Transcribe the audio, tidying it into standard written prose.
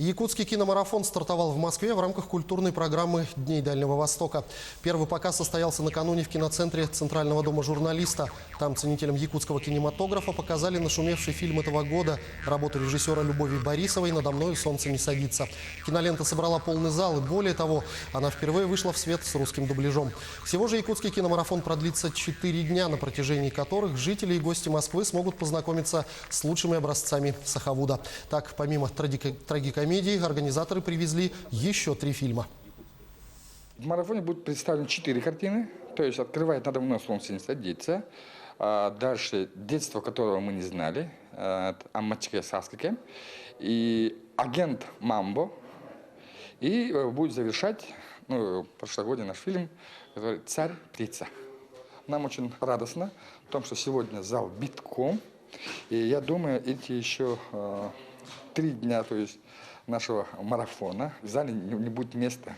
Якутский киномарафон стартовал в Москве в рамках культурной программы «Дней Дальнего Востока». Первый показ состоялся накануне в киноцентре Центрального дома журналиста. Там ценителям якутского кинематографа показали нашумевший фильм этого года, работу режиссера Любови Борисовой «Надо мною солнце не садится». Кинолента собрала полный зал, и более того, она впервые вышла в свет с русским дубляжом. Всего же якутский киномарафон продлится 4 дня, на протяжении которых жители и гости Москвы смогут познакомиться с лучшими образцами Сахавуда. Так, помимо трагикомедии, организаторы привезли еще 3 фильма. В марафоне будут представлены 4 картины. То есть открывает «Надо мной солнце не садится». Дальше «Детство, которого мы не знали», Аммачке Саскике. И «Агент Мамбо». И будет завершать прошлогодний наш фильм, который «Царь-птица». Нам очень радостно в том, что сегодня зал битком. И я думаю, эти еще 3 дня, то есть нашего марафона, в зале не будет места.